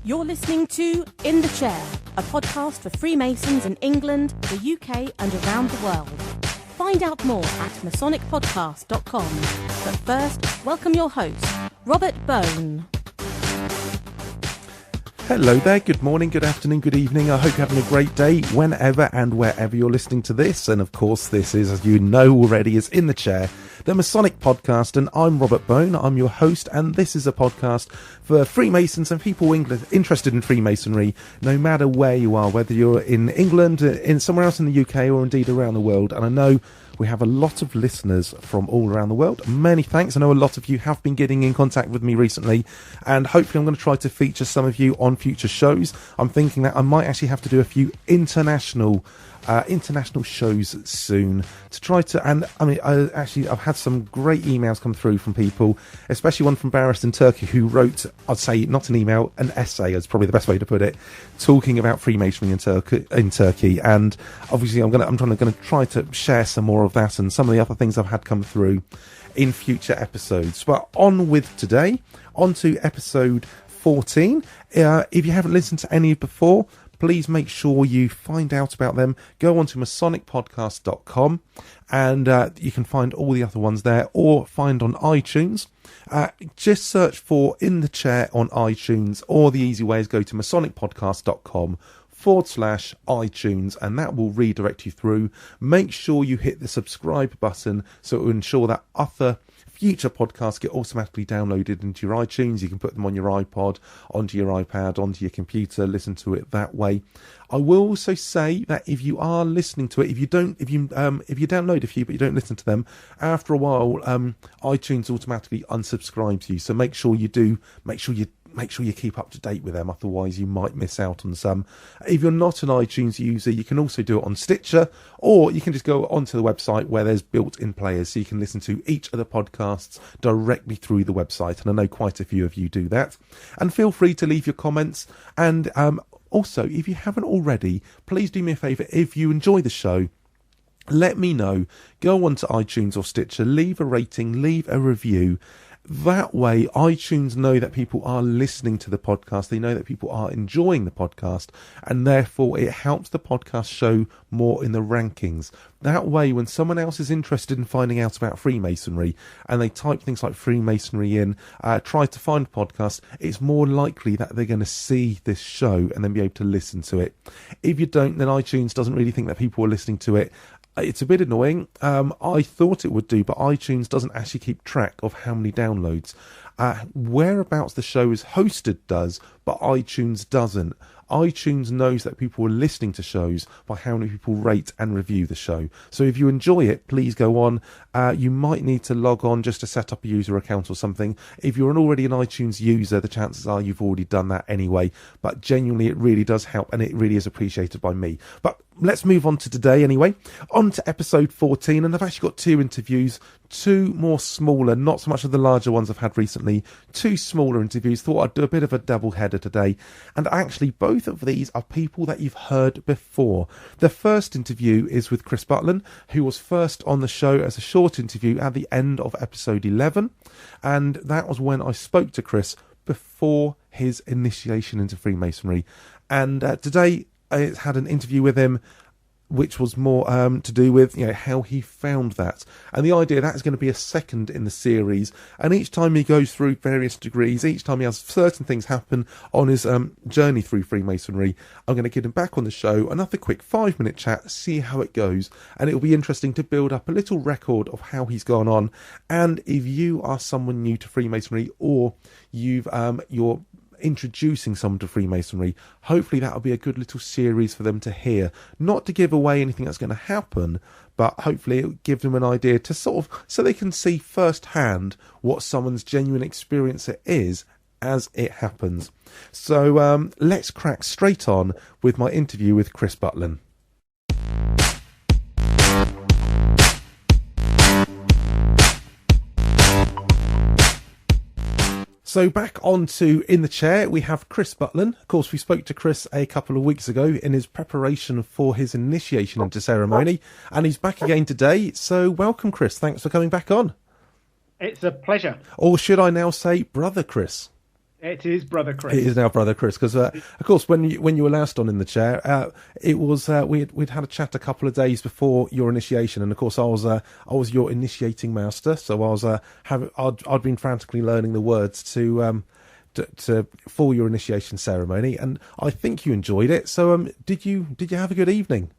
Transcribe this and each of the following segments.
You're listening to In the Chair, a podcast for Freemasons in England, the UK and around the world. Find out more at masonicpodcast.com. But first, welcome your host, Robert Bone. Hello there, good morning, good afternoon, good evening. I hope you're having a great day whenever and wherever you're listening to this. And of course, this is, as you know already, is In the Chair, the Masonic podcast. And I'm Robert Bone, I'm your host, and this is a podcast for Freemasons and people interested in Freemasonry, no matter where you are, whether you're in England, in somewhere else in the UK, or indeed around the world. And I know we have a lot of listeners from all around the world. Many thanks. I know a lot of you have been getting in contact with me recently, and hopefully I'm going to try to feature some of you on future shows. I'm thinking that I might actually have to do a few international shows soon to try to, and I mean, I've had some great emails come through from people, especially one from Barris in Turkey, who wrote, I'd say not an email, an essay is probably the best way to put it, talking about Freemasonry in Turkey. And obviously I'm going to try to share some more of that and some of the other things I've had come through in future episodes. But on with today, on to episode 14. If you haven't listened to any before, please make sure you find out about them. Go on to masonicpodcast.com and you can find all the other ones there, or find on iTunes. Just search for In the Chair on iTunes, or the easy way is go to masonicpodcast.com/iTunes, and that will redirect you through. Make sure you hit the subscribe button so it will ensure that other future podcasts get automatically downloaded into your iTunes. You can put them on your iPod, onto your iPad, onto your computer, listen to it that way. I will also say that if you are listening to it, if you download a few but you don't listen to them, after a while, iTunes automatically unsubscribes you. So make sure you keep up to date with them, otherwise you might miss out on some. If you're not an iTunes user, you can also do it on Stitcher, or you can just go onto the website where there's built-in players, so you can listen to each of the podcasts directly through the website, and I know quite a few of you do that. And feel free to leave your comments, and also, if you haven't already, please do me a favour. If you enjoy the show, let me know. Go onto iTunes or Stitcher, leave a rating, leave a review. That way, iTunes know that people are listening to the podcast. They know that people are enjoying the podcast, and therefore it helps the podcast show more in the rankings. That way, when someone else is interested in finding out about Freemasonry and they type things like Freemasonry in, try to find a podcast, it's more likely that they're going to see this show and then be able to listen to it. If you don't, then iTunes doesn't really think that people are listening to it. It's a bit annoying. I thought it would do, but iTunes doesn't actually keep track of how many downloads. Whereabouts the show is hosted does, but iTunes doesn't. iTunes knows that people are listening to shows by how many people rate and review the show. So if you enjoy it, please go on. You might need to log on just to set up a user account or something. If you're already an iTunes user, the chances are you've already done that anyway. But genuinely, it really does help, and it really is appreciated by me. But let's move on to today anyway. On to episode 14, and I've actually got two interviews, two more smaller, not so much of the larger ones I've had recently, two smaller interviews. Thought I'd do a bit of a double header today, and actually both of these are people that you've heard before. The first interview is with Chris Butlin, who was first on the show as a short interview at the end of episode 11, and that was when I spoke to Chris before his initiation into Freemasonry. And today I had an interview with him which was more to do with, how he found that. And the idea that is going to be a second in the series. And each time he goes through various degrees, each time he has certain things happen on his journey through Freemasonry, I'm going to get him back on the show, another quick 5-minute chat, see how it goes. And it'll be interesting to build up a little record of how he's gone on. And if you are someone new to Freemasonry, or you're introducing someone to Freemasonry, hopefully that'll be a good little series for them to hear, not to give away anything that's going to happen, but hopefully it'll give them an idea to so they can see firsthand what someone's genuine experience it is as it happens. So let's crack straight on with my interview with Chris Butlin. So back on to In the Chair, we have Chris Butlin. Of course, we spoke to Chris a couple of weeks ago in his preparation for his initiation into ceremony, and he's back again today. So welcome, Chris. Thanks for coming back on. It's a pleasure. Or should I now say Brother Chris? It is Brother Chris. It is now Brother Chris, because of course when you were last on in the chair, it was we'd had a chat a couple of days before your initiation, and of course I was your initiating master, so I'd been frantically learning the words to for your initiation ceremony, and I think you enjoyed it. So did you have a good evening?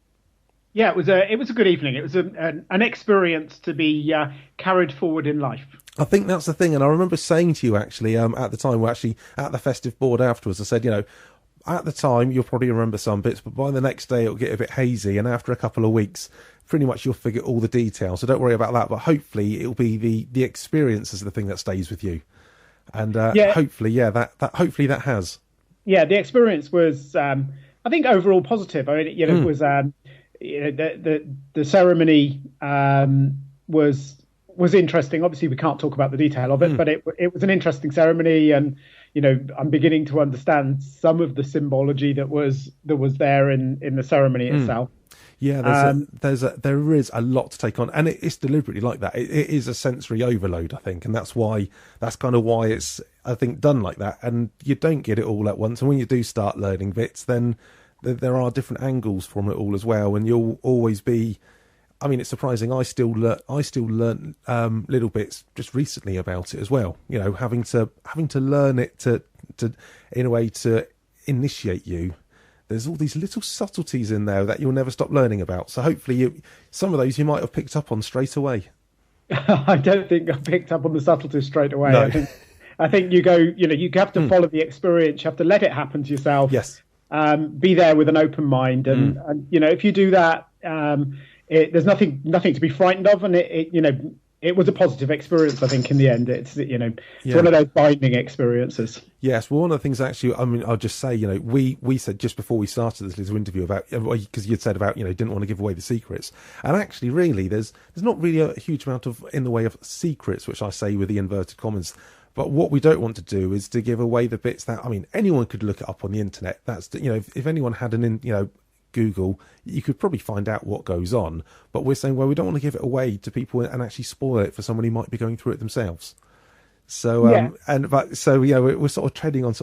Yeah, it was a good evening. It was an experience to be carried forward in life. I think that's the thing, and I remember saying to you actually at the time, we're actually at the festive board afterwards, I said, at the time you'll probably remember some bits, but by the next day it'll get a bit hazy, and after a couple of weeks pretty much you'll forget all the details, so don't worry about that, but hopefully it'll be the experience is the thing that stays with you, and hopefully that has. Yeah, the experience was I think overall positive. I mean, it was the ceremony was interesting. Obviously, we can't talk about the detail of it, but it was an interesting ceremony, and I'm beginning to understand some of the symbology that was there in the ceremony itself. Yeah, there is a lot to take on, and it's deliberately like that. It is a sensory overload, I think, and that's kind of why it's, I think, done like that. And you don't get it all at once, and when you do start learning bits, then there are different angles from it all as well, and you'll always be. I mean, it's surprising. I still learn little bits just recently about it as well. Having to learn it to in a way to initiate you. There's all these little subtleties in there that you'll never stop learning about. So hopefully, some of those you might have picked up on straight away. I don't think I picked up on the subtleties straight away. No. I think you go. You have to follow the experience. You have to let it happen to yourself. Yes. Be there with an open mind, and if you do that. There's nothing to be frightened of, and it was a positive experience. I think in the end, it's one of those binding experiences. Yes, well, one of the things actually, I mean, I'll just say, we said just before we started this little interview about, because you'd said about, didn't want to give away the secrets, and actually, really, there's not really a huge amount of in the way of secrets, which I say with the inverted commas. But what we don't want to do is to give away the bits that, I mean, anyone could look it up on the internet. That's if anyone had Google, you could probably find out what goes on, but we're saying, well, we don't want to give it away to people and actually spoil it for somebody who might be going through it themselves. So we're sort of treading on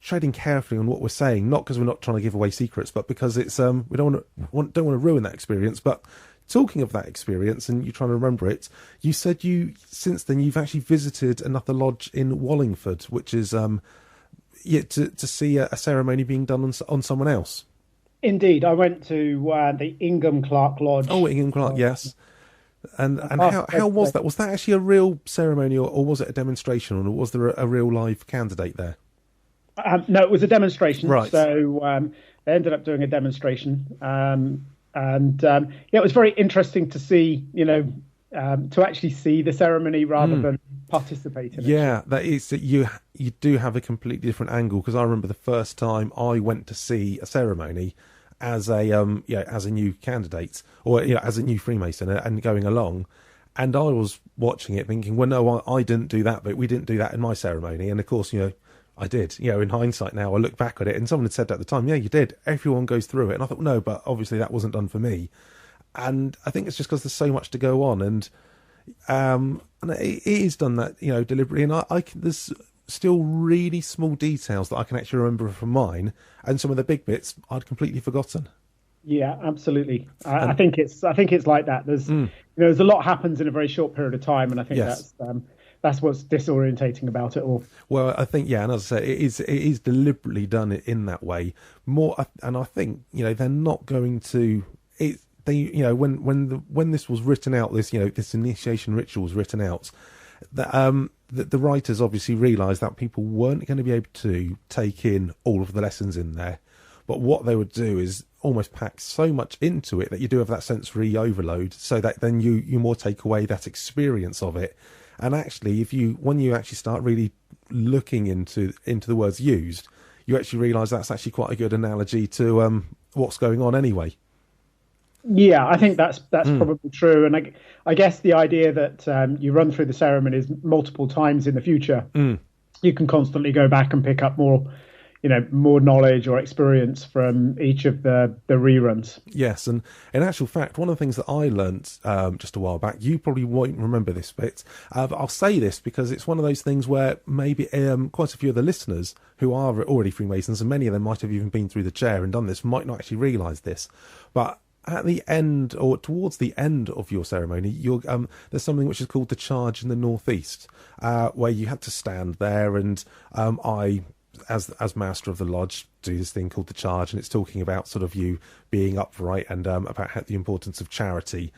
treading carefully on what we're saying, not because we're not trying to give away secrets, but because it's we don't want to ruin that experience. But talking of that experience, and you trying to remember it, you said since then you've actually visited another lodge in Wallingford, which is to see a ceremony being done on someone else. Indeed, I went to the Ingham Clark Lodge. Oh, Ingham Clark, yes. And how was that? Was that actually a real ceremony, or was it a demonstration, or was there a real live candidate there? No, it was a demonstration. Right. So they ended up doing a demonstration, it was very interesting to see, to actually see the ceremony rather than participate in it. Yeah, that is that you do have a completely different angle, because I remember the first time I went to see a ceremony as a new candidate, or as a new Freemason, and going along, and I was watching it thinking, well, no, I didn't do that, but we didn't do that in my ceremony, and of course, I did. In hindsight now, I look back at it, and someone had said at the time, yeah, you did. Everyone goes through it, and I thought, no, but obviously that wasn't done for me, and I think it's just because there's so much to go on, and it is done that deliberately, and there's still really small details that I can actually remember from mine, and some of the big bits I'd completely forgotten. Yeah, absolutely. I think it's like that. There's a lot happens in a very short period of time, and I think that's what's disorientating about it all. Well, I think, and as I say, it is deliberately done in that way more, and I think they're not going to it. They when this was written out, this initiation ritual was written out, the writers obviously realised that people weren't going to be able to take in all of the lessons in there, but what they would do is almost pack so much into it that you do have that sensory overload, so that then you more take away that experience of it. And actually, when you actually start really looking into the words used, you actually realise that's actually quite a good analogy to what's going on anyway. Yeah, I think that's probably true, and I guess the idea that you run through the ceremonies multiple times in the future, you can constantly go back and pick up more more knowledge or experience from each of the reruns. Yes, and in actual fact, one of the things that I learnt just a while back, you probably won't remember this bit, but I'll say this because it's one of those things where maybe quite a few of the listeners who are already Freemasons, and many of them might have even been through the chair and done this, might not actually realise this, but at the end or towards the end of your ceremony, there's something which is called the charge in the northeast, where you had to stand there, and I, as master of the lodge, do this thing called the charge, and it's talking about sort of you being upright and about the importance of charity.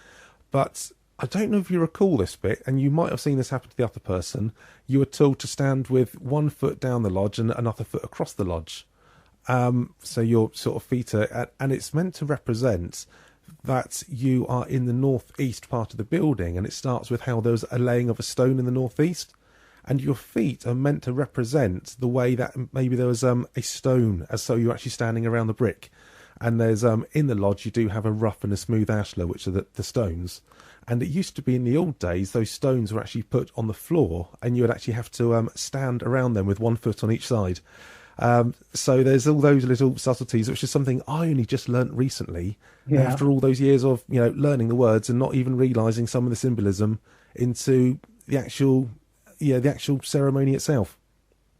But I don't know if you recall this bit, and you might have seen this happen to the other person. You were told to stand with one foot down the lodge and another foot across the lodge. So your sort of feet are, and it's meant to represent that you are in the northeast part of the building, and it starts with how there's a laying of a stone in the northeast, and your feet are meant to represent the way that maybe there was a stone, as so you're actually standing around the brick, and there's in the lodge you do have a rough and a smooth ashlar, which are the stones. And it used to be in the old days, those stones were actually put on the floor, and you would actually have to stand around them with one foot on each side. So there's all those little subtleties, which is something I only just learnt recently, after all those years of learning the words and not even realising some of the symbolism into the actual ceremony itself.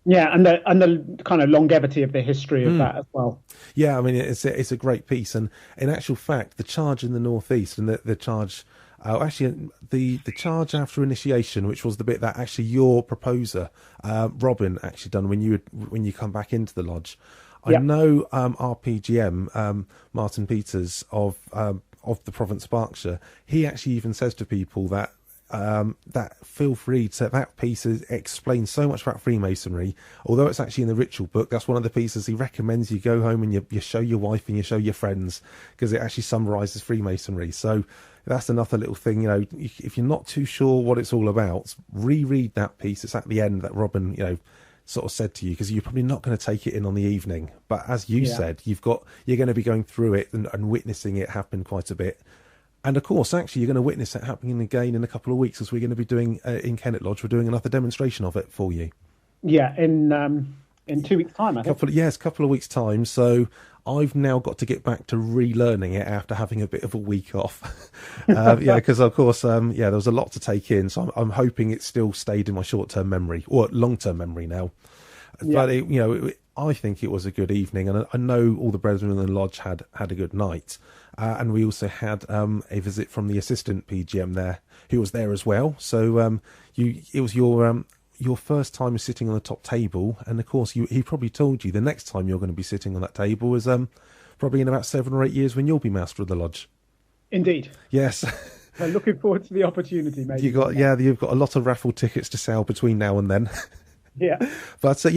Yeah, and the kind of longevity of the history of that as well. Yeah, I mean it's a great piece, and in actual fact, the charge in the northeast and the charge. Actually, the charge after initiation, which was the bit that actually your proposer, Robin, actually done when you come back into the lodge. I know our PGM, Martin Peters of the province of Berkshire, he actually even says to people that feel free to, that piece explains so much about Freemasonry, although it's actually in the ritual book. That's one of the pieces he recommends you go home and you show your wife and you show your friends, because it actually summarises Freemasonry. So that's another little thing, if you're not too sure what it's all about, reread that piece. It's at the end that Robin, sort of said to you, because you're probably not going to take it in on the evening. But as you said, you're going to be going through it and witnessing it happen quite a bit. And of course, actually, you're going to witness it happening again in a couple of weeks, as we're going to be doing in Kennet Lodge. We're doing another demonstration of it for you. Yeah, in 2 weeks' time, I think. A couple of weeks' time. So I've now got to get back to relearning it after having a bit of a week off. Because of course, there was a lot to take in. So I'm hoping it still stayed in my short-term memory or long-term memory now. Yeah. But I think it was a good evening, and I know all the brethren in the lodge had a good night. And we also had a visit from the assistant PGM there, who was there as well. So it was your first time sitting on the top table, and of course he probably told you the next time you're going to be sitting on that table is probably in about 7 or 8 years, when you'll be master of the lodge. Indeed. Yes. I'm looking forward to the opportunity, maybe. You've got a lot of raffle tickets to sell between now and then. Yeah. But so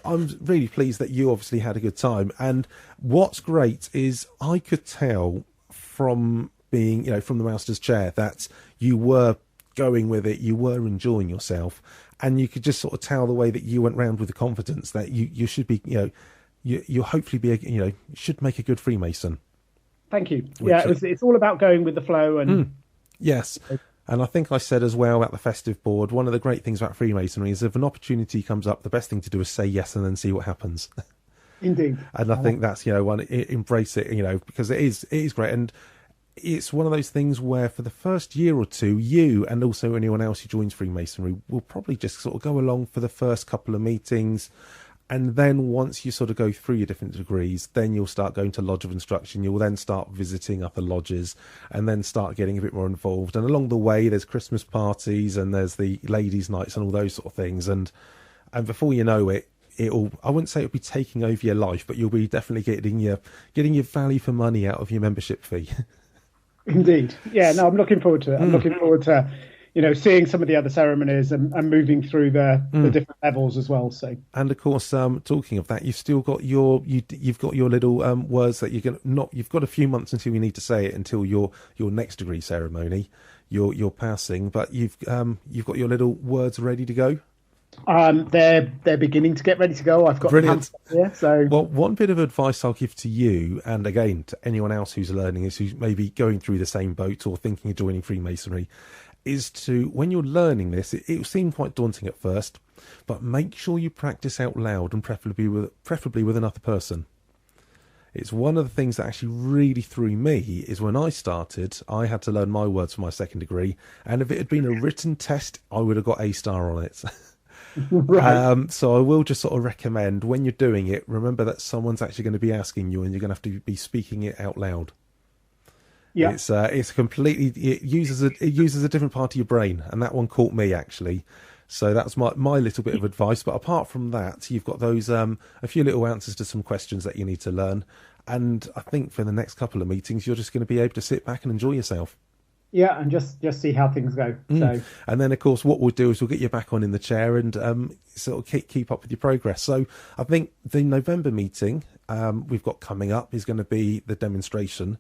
I'm really pleased that you obviously had a good time. And what's great is I could tell from being, from the master's chair, that you were going with it, you were enjoying yourself, and you could just sort of tell the way that you went round with the confidence that you should be, you hopefully be, should make a good Freemason. Thank you. It's all about going with the flow and. Yes. And I think I said as well about the festive board, one of the great things about Freemasonry is if an opportunity comes up, the best thing to do is say yes and then see what happens. Indeed. And I think that's, embrace it, because it is great. And it's one of those things where for the first year or two, you and also anyone else who joins Freemasonry will probably just sort of go along for the first couple of meetings. And then once you sort of go through your different degrees, then you'll start going to Lodge of Instruction. You'll then start visiting other lodges and then start getting a bit more involved. And along the way, there's Christmas parties and there's the ladies' nights and all those sort of things. And before you know it, I wouldn't say it'll be taking over your life, but you'll be definitely getting your value for money out of your membership fee. Indeed. Yeah, no, I'm looking forward to it. I'm looking forward to seeing some of the other ceremonies and moving through the different levels as well. So, and of course, talking of that, you've still got you've got your little words that you've got a few months until you need to say it until your next degree ceremony, your passing. But you've got your little words ready to go. They're beginning to get ready to go. I've got brilliant. Here, so well, one bit of advice I'll give to you, and again to anyone else who's learning, is who's maybe going through the same boat or thinking of joining Freemasonry. is to, when you're learning this, it will seem quite daunting at first, but make sure you practice out loud and preferably with another person. It's one of the things that actually really threw me is when I started, I had to learn my words for my second degree, and if it had been a written test, I would have got A star on it. Right. So I will just sort of recommend when you're doing it, remember that someone's actually going to be asking you, and you're going to have to be speaking it out loud. Yeah. It's completely, it uses a different part of your brain, and that one caught me actually. So that's my little bit of advice. But apart from that, you've got those a few little answers to some questions that you need to learn. And I think for the next couple of meetings, you're just going to be able to sit back and enjoy yourself. Yeah, and just see how things go. So, and then, of course, what we'll do is we'll get you back on in the chair and sort of keep up with your progress. So I think the November meeting we've got coming up is going to be the demonstration.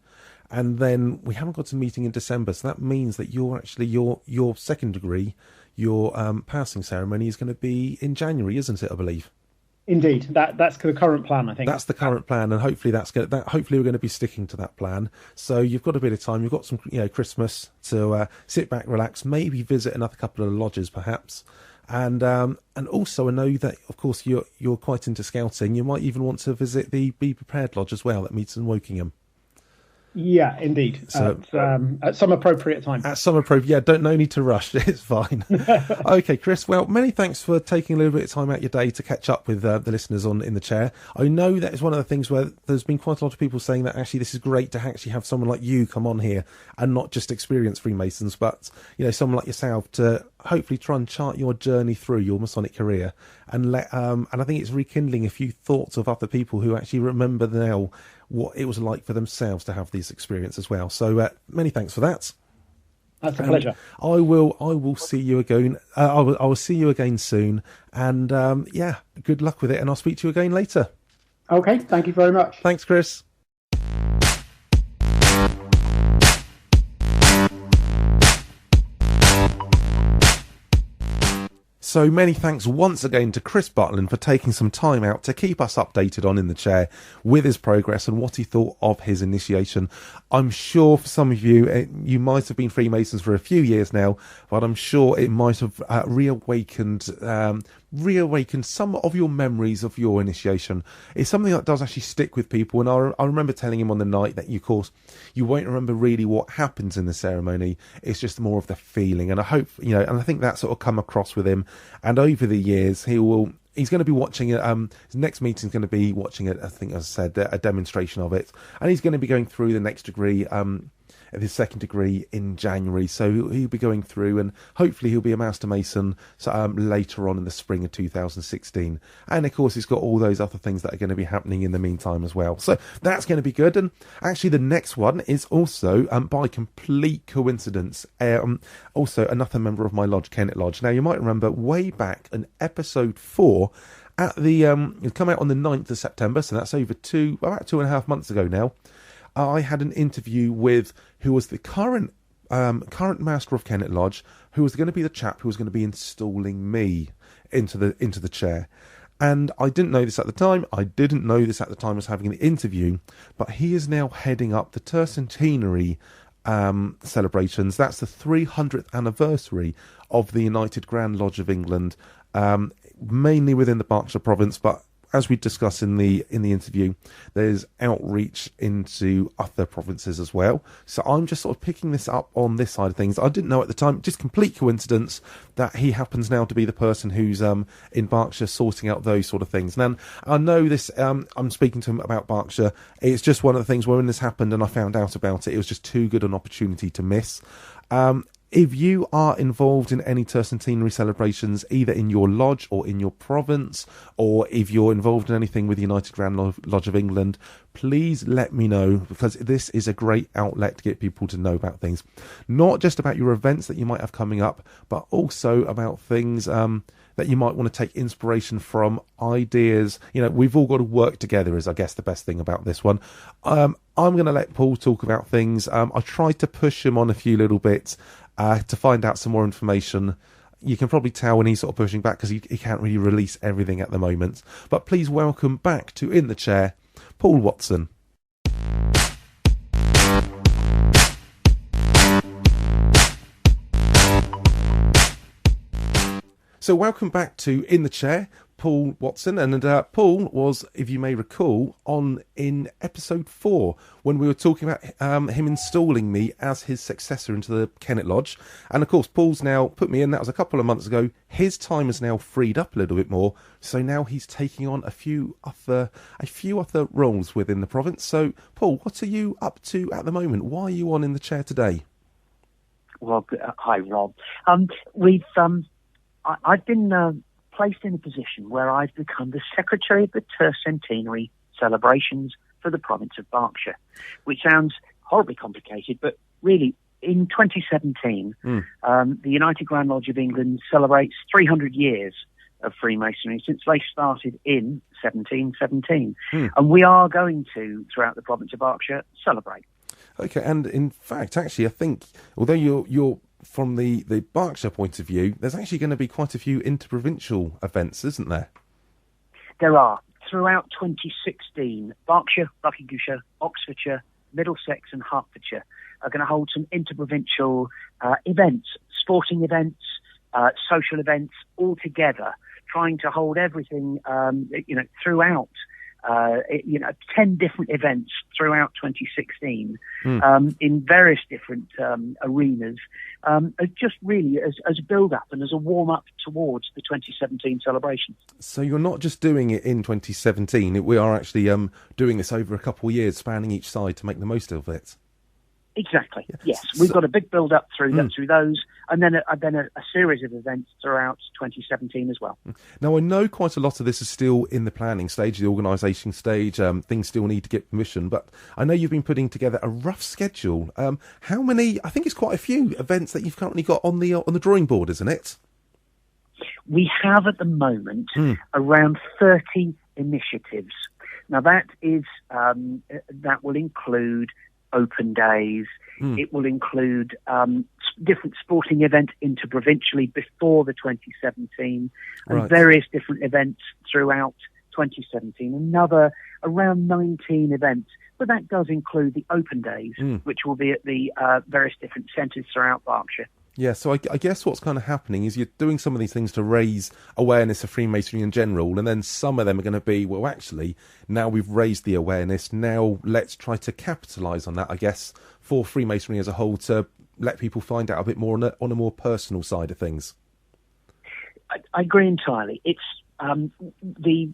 And then we haven't got a meeting in December. So that means that you're actually your second degree, your passing ceremony is going to be in January, isn't it, I believe? Indeed, that's the current plan, I think. That's the current plan, and hopefully hopefully we're going to be sticking to that plan. So you've got a bit of time. You've got some, Christmas to sit back, relax, maybe visit another couple of lodges, perhaps, and also I know that of course you're quite into scouting. You might even want to visit the Be Prepared Lodge as well that meets in Wokingham. Yeah, indeed. So, at some appropriate time. No need to rush. It's fine. Okay, Chris. Well, many thanks for taking a little bit of time out your day to catch up with the listeners in the chair. I know that is one of the things where there's been quite a lot of people saying that actually this is great to actually have someone like you come on here and not just experienced Freemasons, but someone like yourself to hopefully try and chart your journey through your Masonic career and and I think it's rekindling a few thoughts of other people who actually remember now what it was like for themselves to have this experience as well. So many thanks for that. That's a pleasure. I will see you again. I will see you again soon. And good luck with it. And I'll speak to you again later. Okay. Thank you very much. Thanks, Chris. So many thanks once again to Chris Butlin for taking some time out to keep us updated on In the Chair with his progress and what he thought of his initiation. I'm sure for some of you, you might have been Freemasons for a few years now, but I'm sure it might have reawakened some of your memories of your initiation. It's something that does actually stick with people, and I remember telling him on the night that, of course, you won't remember really what happens in the ceremony. It's just more of the feeling, and I hope, and I think that sort of come across with him. And over the years, he's going to be watching it. His next meeting is going to be watching it. I think, as I said, a demonstration of it, and he's going to be going through the next degree, his second degree in January. So he'll be going through, and hopefully he'll be a Master Mason later on in the spring of 2016. And of course, he's got all those other things that are going to be happening in the meantime as well. So that's going to be good. And actually, the next one is also by complete coincidence, also another member of my lodge, Kennet Lodge. Now, you might remember way back in episode 4. At the it come out on the 9th of September, so that's about 2.5 months ago now. I had an interview with who was the current master of Kennet Lodge, who was going to be the chap who was going to be installing me into the chair. And I didn't know this at the time. I was having an interview, but he is now heading up the Tercentenary Celebrations. That's the 300th anniversary of the United Grand Lodge of England, mainly within the Berkshire province, but as we discussed in the interview, there's outreach into other provinces as well. So I'm just sort of picking this up on this side of things. I didn't know at the time, just complete coincidence that he happens now to be the person who's in Berkshire sorting out those sort of things. And I know this, I'm speaking to him about Berkshire. It's just one of the things where when this happened and I found out about it, it was just too good an opportunity to miss. If you are involved in any tercentenary celebrations, either in your lodge or in your province, or if you're involved in anything with the United Grand Lodge of England, please let me know, because this is a great outlet to get people to know about things. Not just about your events that you might have coming up, but also about things that you might want to take inspiration from, ideas. We've all got to work together is, I guess, the best thing about this one. I'm going to let Paul talk about things. I tried to push him on a few little bits to find out some more information. You can probably tell when he's sort of pushing back because he can't really release everything at the moment. But please welcome back to In the Chair, Paul Watson. So welcome back to In the Chair, Paul Watson. And Paul was, if you may recall, on in episode 4 when we were talking about him installing me as his successor into the Kennet Lodge. And of course, Paul's now put me in. That was a couple of months ago. His time is now freed up a little bit more. So now he's taking on a few other roles within the province. So, Paul, what are you up to at the moment? Why are you on In the Chair today? Well, hi, Rob. I've been placed in a position where I've become the Secretary of the Tercentenary Celebrations for the province of Berkshire, which sounds horribly complicated, but really, in 2017, the United Grand Lodge of England celebrates 300 years of Freemasonry since they started in 1717. And we are going to, throughout the province of Berkshire, celebrate. Okay, and in fact, actually, I think, although you're from the Berkshire point of view, there's actually going to be quite a few inter-Provincial events, isn't there? There are. Throughout 2016, Berkshire, Buckinghamshire, Oxfordshire, Middlesex and Hertfordshire are going to hold some inter-Provincial events, sporting events, social events, all together, trying to hold everything, throughout 10 different events throughout 2016 in various different arenas, just really as a build-up and as a warm-up towards the 2017 celebrations. So you're not just doing it in 2017, we are actually doing this over a couple of years, spanning each side to make the most of it. Exactly. Yeah. Yes, we've got a big build-up through those, and then a series of events throughout 2017 as well. Now, I know quite a lot of this is still in the planning stage, the organisation stage. Things still need to get permission, but I know you've been putting together a rough schedule. How many? I think it's quite a few events that you've currently got on the drawing board, isn't it? We have at the moment around 30 initiatives. Now, that will include open days. It will include different sporting events inter-provincially before the 2017 and various different events throughout 2017. Another around 19 events, but that does include the open days, which will be at the various different centres throughout Berkshire. Yeah, so I guess what's kind of happening is you're doing some of these things to raise awareness of Freemasonry in general, and then some of them are going to be, well, actually, now we've raised the awareness, now let's try to capitalise on that, I guess, for Freemasonry as a whole, to let people find out a bit more on a more personal side of things. I agree entirely. It's the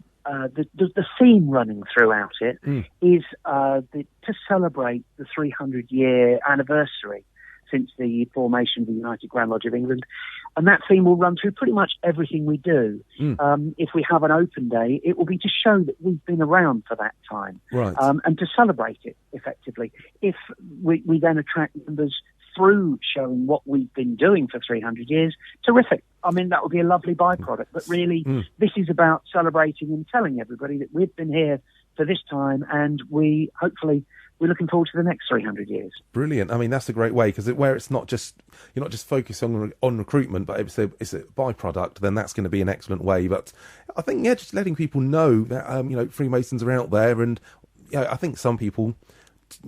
theme running throughout it is to celebrate the 300-year anniversary since the formation of the United Grand Lodge of England. And that theme will run through pretty much everything we do. If we have an open day, it will be to show that we've been around for that time, right, and to celebrate it effectively. If we then attract members through showing what we've been doing for 300 years, terrific. I mean, that would be a lovely byproduct. But really, this is about celebrating and telling everybody that we've been here for this time, and we're looking forward to the next 300 years. Brilliant. I mean, that's a great way, because where it's not just, you're not just focused on recruitment, but it's a byproduct, then that's going to be an excellent way. But I think, just letting people know that, Freemasons are out there, and I think some people,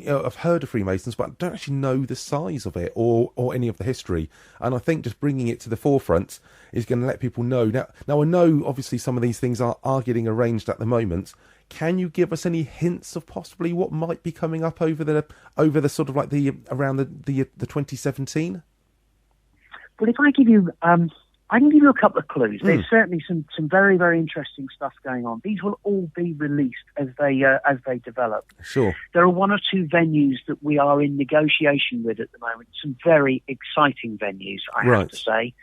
I've heard of Freemasons, but don't actually know the size of it or any of the history. And I think just bringing it to the forefront is going to let people know. Now I know, obviously, some of these things are getting arranged at the moment. Can you give us any hints of possibly what might be coming up over the sort of like around the 2017? Well, if I give you, I can give you a couple of clues. There's certainly some very, very interesting stuff going on. These will all be released as they develop. Sure. There are one or two venues that we are in negotiation with at the moment. Some very exciting venues, I have to say,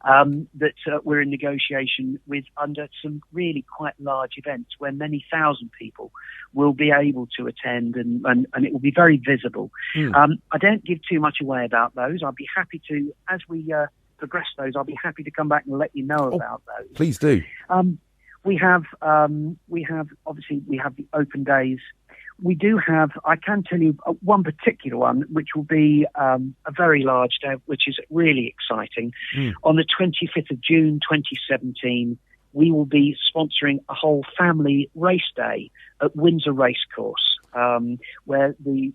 that we're in negotiation with under some really quite large events where many thousand people will be able to attend, and it will be very visible. I don't give too much away about those. I'll be happy to, as we progress those, I'll be happy to come back and let you know about those. Please do. We have obviously the open days. We do have, I can tell you one particular one, which will be a very large day, which is really exciting. On the 25th of June 2017, we will be sponsoring a whole family race day at Windsor Racecourse, where the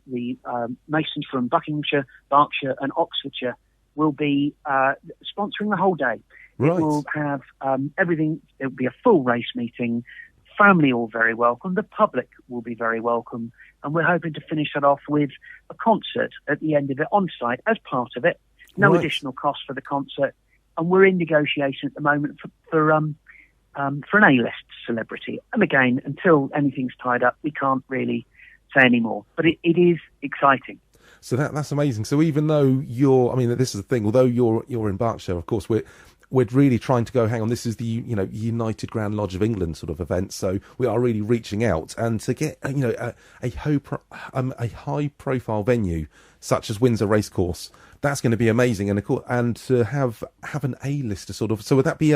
Masons from Buckinghamshire, Berkshire and Oxfordshire will be sponsoring the whole day. Right. It will have everything. It will be a full race meeting. Family all very welcome. The public will be very welcome. And we're hoping to finish that off with a concert at the end of it on site as part of it. No additional cost for the concert. And we're in negotiation at the moment for an A-list celebrity. And again, until anything's tied up, we can't really say any more. But it is exciting. So that's amazing. So even though this is the thing, although you're in Berkshire, of course, we're really trying to go, hang on, this is the, United Grand Lodge of England sort of event. So we are really reaching out, and to get, a high profile venue such as Windsor Racecourse, that's going to be amazing. And to have an A-lister sort of, so would that be,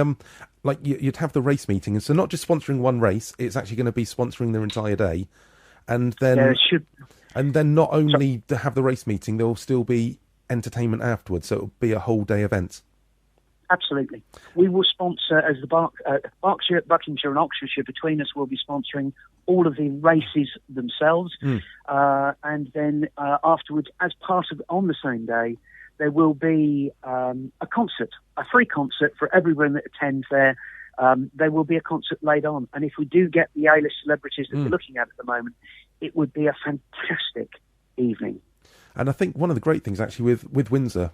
you'd have the race meeting. And so not just sponsoring one race, it's actually going to be sponsoring their entire day. And then, and then not only to have the race meeting, there will still be entertainment afterwards. So it'll be a whole day event. Absolutely. We will sponsor, as the Berkshire, Buckinghamshire and Oxfordshire between us will be sponsoring all of the races themselves. And then afterwards, as part of, on the same day, there will be a concert, a free concert for everyone that attends there. There will be a concert laid on. And if we do get the A-list celebrities that we're looking at the moment, it would be a fantastic evening. And I think one of the great things actually with Windsor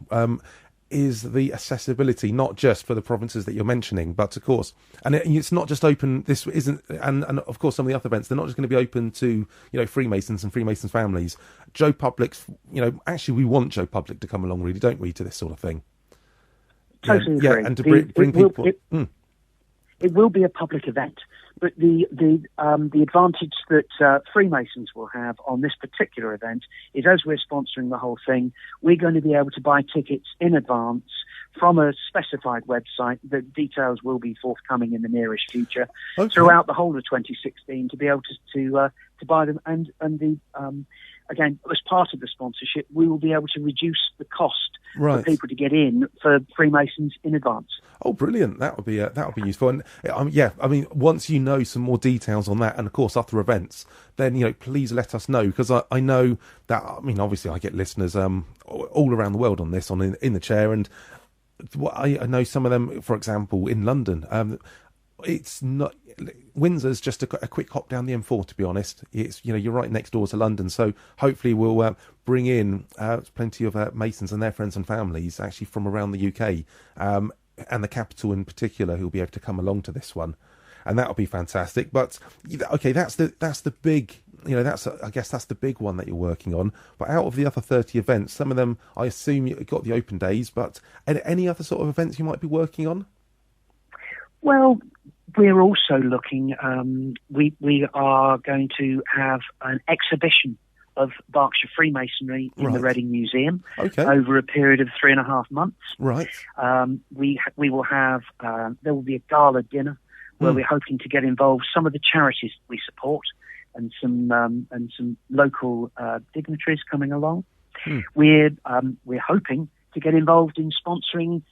is the accessibility, not just for the provinces that you're mentioning, but of course, and it's not just open. This isn't, and of course, some of the other events, they're not just going to be open to Freemasons and Freemasons families. Joe Public's, actually, we want Joe Public to come along, really, don't we, to this sort of thing? Totally agree. Yeah, and to bring people. It will be a public event, but the advantage that Freemasons will have on this particular event is, as we're sponsoring the whole thing, we're going to be able to buy tickets in advance from a specified website. The details will be forthcoming in the nearest future throughout the whole of 2016 to be able to buy them. And again, as part of the sponsorship, we will be able to reduce the cost for people to get in for Freemasons in advance. Oh, brilliant! That would be useful. And once you know some more details on that, and of course other events, then please let us know, because I know that obviously I get listeners all around the world on this in the chair, and I know some of them, for example, in London. It's not, Windsor's just a quick hop down the M4, to be honest. It's you're right next door to London, so hopefully we'll bring in plenty of Masons and their friends and families actually from around the UK, and the capital in particular, who'll be able to come along to this one, and that'll be fantastic. But okay, that's the big, I guess that's the big one that you're working on. But out of the other 30 events, some of them I assume you've got the open days, but any other sort of events you might be working on? Well, we're also looking, we are going to have an exhibition of Berkshire Freemasonry in the Reading Museum over a period of 3.5 months. Right. We will have, there will be a gala dinner where we're hoping to get involved some of the charities we support and some local dignitaries coming along. We're hoping to get involved in sponsoring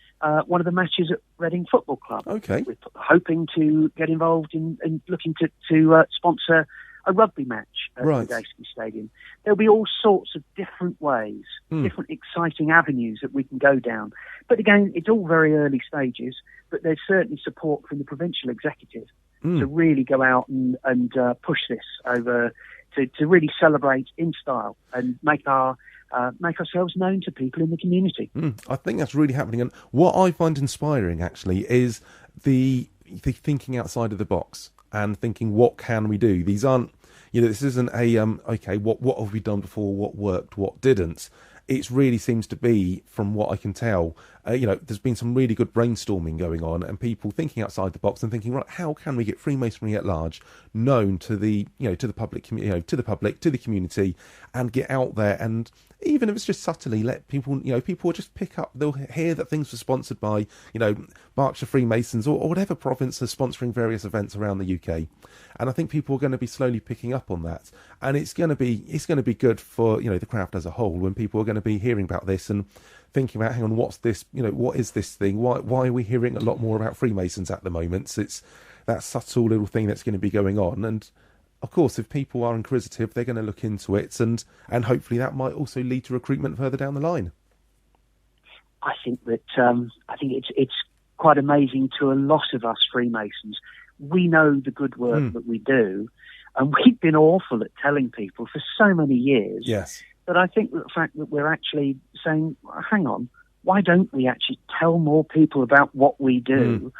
one of the matches at Reading Football Club. Okay. We're hoping to get involved in looking to sponsor a rugby match at the Daysky Stadium. There'll be all sorts of different ways, different exciting avenues that we can go down. But again, it's all very early stages, but there's certainly support from the provincial executive to really go out and push this over, to really celebrate in style and make ourselves known to people in the community. I think that's really happening. And what I find inspiring, actually, is the thinking outside of the box and thinking, what can we do? These aren't, this isn't a, what have we done before, what worked, what didn't. It really seems to be, from what I can tell, there's been some really good brainstorming going on, and people thinking outside the box and thinking, right, how can we get Freemasonry at large known to the, to the public, to the community, and get out there, and even if it's just subtly, let people, people will just pick up, they'll hear that things were sponsored by, Berkshire Freemasons or whatever province is sponsoring various events around the UK. And I think people are going to be slowly picking up on that. And it's going to be good for, the craft as a whole, when people are going to be hearing about this and thinking about, hang on, what's this, what is this thing? Why are we hearing a lot more about Freemasons at the moment? So it's that subtle little thing that's going to be going on. And of course, if people are inquisitive, they're going to look into it, and hopefully that might also lead to recruitment further down the line. I think that it's quite amazing to a lot of us Freemasons. We know the good work that we do, and we've been awful at telling people for so many years. Yes. But I think that the fact that we're actually saying, hang on, why don't we actually tell more people about what we do?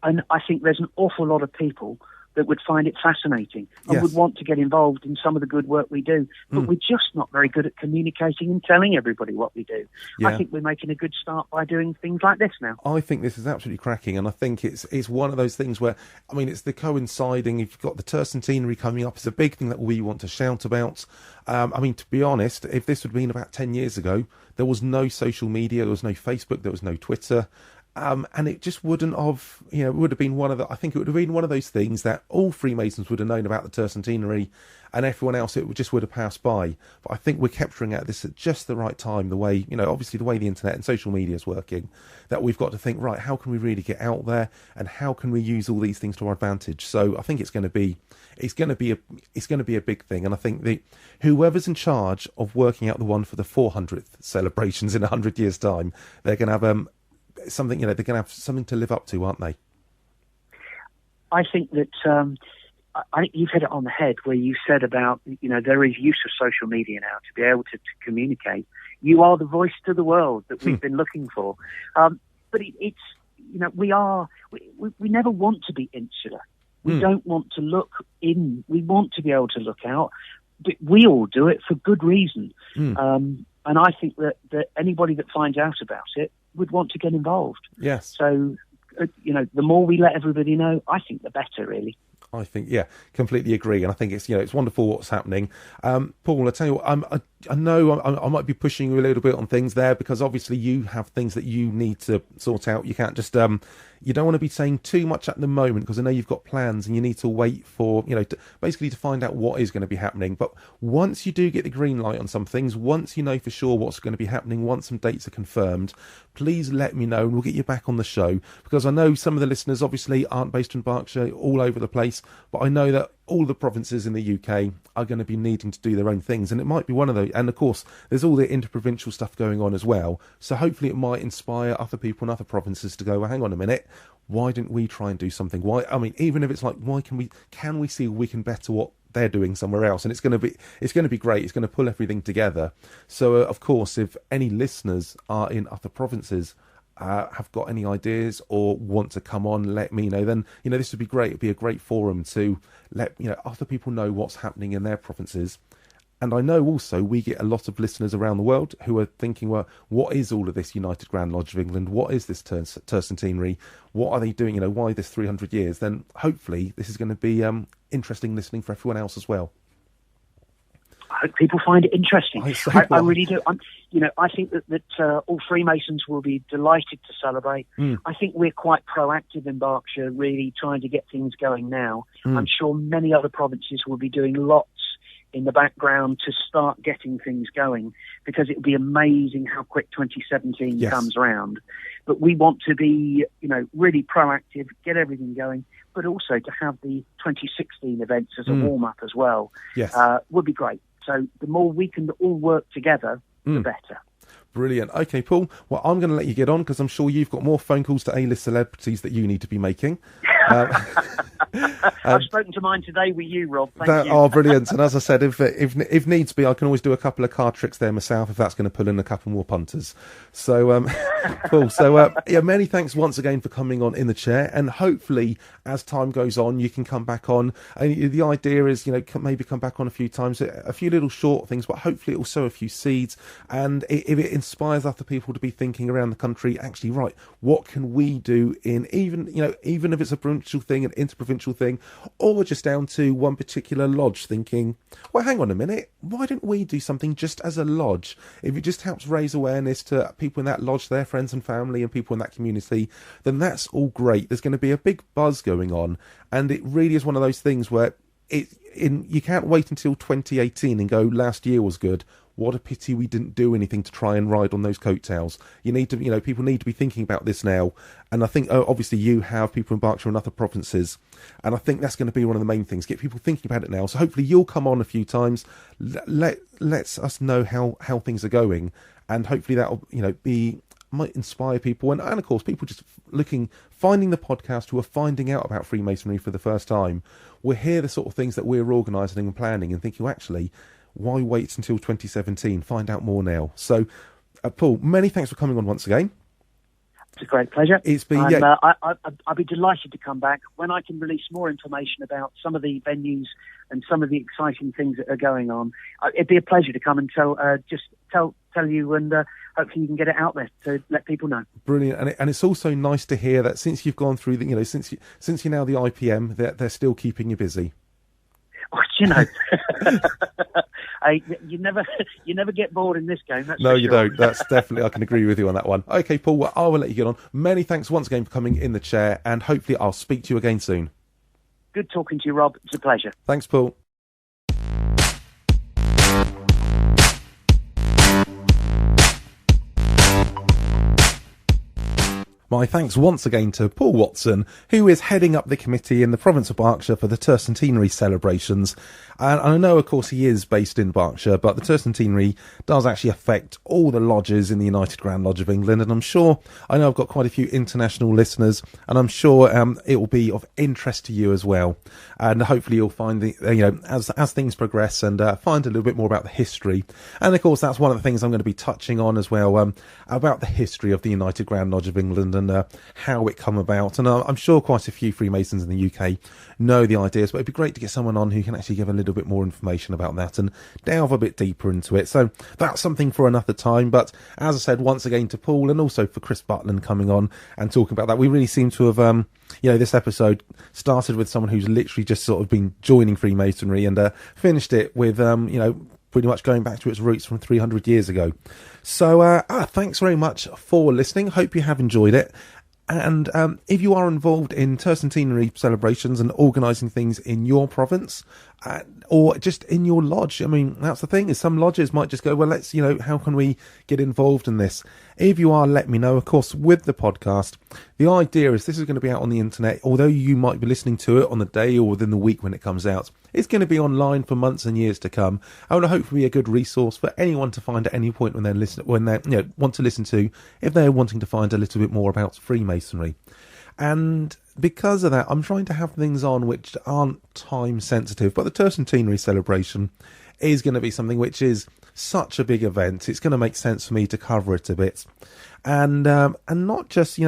And I think there's an awful lot of people that would find it fascinating and would want to get involved in some of the good work we do. But we're just not very good at communicating and telling everybody what we do. Yeah. I think we're making a good start by doing things like this now. I think this is absolutely cracking, and I think it's one of those things where, I mean, it's the coinciding. You've got the Tercentenary coming up. It's a big thing that we want to shout about. I mean, to be honest, if this had been about 10 years ago, there was no social media, there was no Facebook, there was no Twitter. And it just wouldn't have, it would have been I think it would have been one of those things that all Freemasons would have known about the Tercentenary, and everyone else, it just would have passed by. But I think we're capturing at this at just the right time, the way, obviously the way the internet and social media is working, that we've got to think, right, how can we really get out there, and how can we use all these things to our advantage? So I think it's going to be a big thing, and I think whoever's in charge of working out the one for the 400th celebrations in 100 years' time, they're going to have something, they're going to have something to live up to, aren't they? I think that I think you've hit it on the head where you said about, there is use of social media now to be able to communicate. You are the voice to the world that we've been looking for. But it's, we never want to be insular. We don't want to look in. We want to be able to look out. But we all do it for good reason. And I think that anybody that finds out about it would want to get involved. Yes. So, the more we let everybody know, I think the better, really. I think, completely agree. And I think it's, it's wonderful what's happening. Paul, I tell you what, I know I might be pushing you a little bit on things there, because obviously you have things that you need to sort out. You can't just, you don't want to be saying too much at the moment, because I know you've got plans and you need to wait for, basically to find out what is going to be happening. But once you do get the green light on some things, once you know for sure what's going to be happening, once some dates are confirmed, please let me know and we'll get you back on the show, because I know some of the listeners obviously aren't based in Berkshire, all over the place, but I know that all the provinces in the UK are going to be needing to do their own things, and it might be one of those. And of course, there's all the inter-provincial stuff going on as well. So hopefully it might inspire other people in other provinces to go, well, hang on a minute, why didn't we try and do something? Why? I mean, even if it's like, why can we see if we can better what they're doing somewhere else? And it's going to be great. It's going to pull everything together. So of course, if any listeners are in other provinces, have got any ideas or want to come on, let me know. Then this would be great. It'd be a great forum to let other people know what's happening in their provinces. And I know also we get a lot of listeners around the world who are thinking, well, what is all of this United Grand Lodge of England? What is this Tercentenary? What are they doing? Why this 300 years? Then hopefully this is going to be interesting listening for everyone else as well. I hope people find it interesting. I really do. I think that all Freemasons will be delighted to celebrate. I think we're quite proactive in Berkshire, really trying to get things going now. I'm sure many other provinces will be doing lots in the background to start getting things going, because it would be amazing how quick 2017 comes around. But we want to be, really proactive, get everything going, but also to have the 2016 events as a warm-up as well. Yes. Would be great. So the more we can all work together, the better. Brilliant. Okay, Paul. Well, I'm going to let you get on, because I'm sure you've got more phone calls to A-list celebrities that you need to be making. I've spoken to mine today with you, Rob. Thank you. Oh, brilliant. And as I said, if needs be, I can always do a couple of card tricks there myself, if that's going to pull in a couple more punters. So, cool. So, many thanks once again for coming on in the chair. And hopefully, as time goes on, you can come back on. And the idea is, maybe come back on a few times, a few little short things, but hopefully it will sow a few seeds. And if it inspires other people to be thinking around the country, actually, right, what can we do in even if it's a provincial thing, an inter-provincial thing, or just down to one particular lodge, thinking, well, hang on a minute, why don't we do something just as a lodge? If it just helps raise awareness to people in that lodge, their friends and family and people in that community, then that's all great. There's going to be a big buzz going on, and it really is one of those things where you can't wait until 2018 and go, last year was good. What a pity we didn't do anything to try and ride on those coattails. You need to, people need to be thinking about this now. And I think, obviously, you have people in Berkshire and other provinces. And I think that's going to be one of the main things. Get people thinking about it now. So hopefully you'll come on a few times. Let us know how things are going. And hopefully that'll, be might inspire people, and of course people just finding the podcast who are finding out about Freemasonry for the first time will hear the sort of things that we're organising and planning and thinking, well, actually, why wait until 2017? Find out more now. So, Paul, many thanks for coming on once again. It's a great pleasure. It's been, I'd be delighted to come back when I can release more information about some of the venues and some of the exciting things that are going on. It'd be a pleasure to come and tell you, and hopefully you can get it out there to let people know. Brilliant, and it's also nice to hear that since you've gone through the, since you're now the IPM, they're still keeping you busy. Oh, you never get bored in this game. That's no, for you sure. don't. That's definitely, I can agree with you on that one. Okay, Paul, well, I will let you get on. Many thanks once again for coming in the chair, and hopefully I'll speak to you again soon. Good talking to you, Rob. It's a pleasure. Thanks, Paul. My thanks once again to Paul Watson, who is heading up the committee in the province of Berkshire for the Tercentenary Celebrations. And I know, of course, he is based in Berkshire, but the Tercentenary does actually affect all the lodges in the United Grand Lodge of England. And I know I've got quite a few international listeners, and I'm sure it will be of interest to you as well. And hopefully you'll find as things progress and find a little bit more about the history. And of course, that's one of the things I'm going to be touching on as well, about the history of the United Grand Lodge of England and how it come about. And I'm sure quite a few Freemasons in the UK know the ideas, but it'd be great to get someone on who can actually give a little bit more information about that and delve a bit deeper into it. So that's something for another time. But as I said, once again to Paul and also for Chris Butlin coming on and talking about that, we really seem to have this episode started with someone who's literally just sort of been joining Freemasonry and finished it with pretty much going back to its roots from 300 years ago. So thanks very much for listening. Hope you have enjoyed it. And if you are involved in tercentenary celebrations and organising things in your province or just in your lodge, I mean, that's the thing, is some lodges might just go, well, let's, how can we get involved in this? If you are, let me know. Of course, with the podcast, the idea is this is going to be out on the internet, although you might be listening to it on the day or within the week when it comes out. It's going to be online for months and years to come. I want to hopefully be a good resource for anyone to find at any point when they want to listen to, if they're wanting to find a little bit more about Freemasonry. And because of that, I'm trying to have things on which aren't time sensitive, but the Tercentenary celebration is going to be something which is such a big event. It's going to make sense for me to cover it a bit, and not just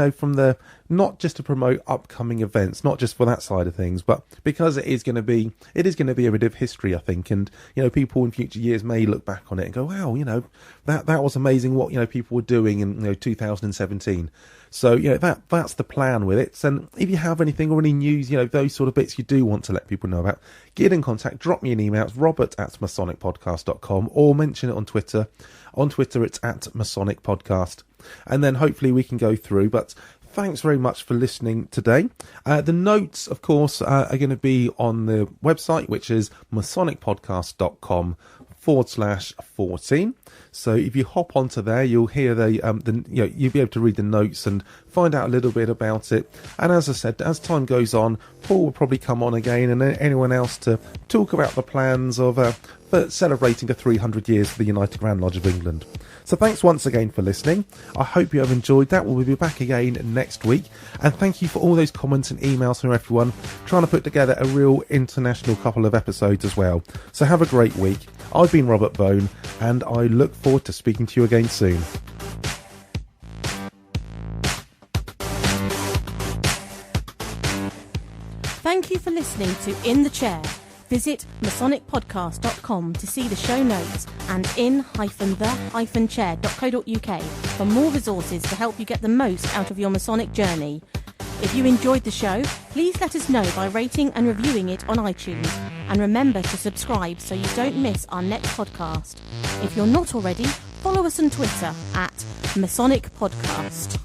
not just to promote upcoming events, not just for that side of things, but because it is going to be a bit of history, I think, and people in future years may look back on it and go, wow, that was amazing what people were doing in 2017. So that's the plan with it. And if you have anything or any news, those sort of bits you do want to let people know about, get in contact, drop me an email. It's robert@masonicpodcast.com, or mention it on Twitter. On Twitter, it's @masonicpodcast. And then hopefully we can go through. But thanks very much for listening today. The notes, of course, are going to be on the website, which is masonicpodcast.com/14. So if you hop onto there, you'll hear you'll be able to read the notes and find out a little bit about it. And as I said, as time goes on, Paul will probably come on again, and anyone else to talk about the plans of for celebrating the 300 years of the United Grand Lodge of England. So thanks once again for listening. I hope you have enjoyed that. We'll be back again next week. And thank you for all those comments and emails from everyone, trying to put together a real international couple of episodes as well. So have a great week. I've been Robert Bone, and I look forward to speaking to you again soon. Thank you for listening to In the Chair. Visit masonicpodcast.com to see the show notes and in-the-chair.co.uk for more resources to help you get the most out of your Masonic journey. If you enjoyed the show, please let us know by rating and reviewing it on iTunes. And remember to subscribe so you don't miss our next podcast. If you're not already, follow us on Twitter @Masonic Podcast.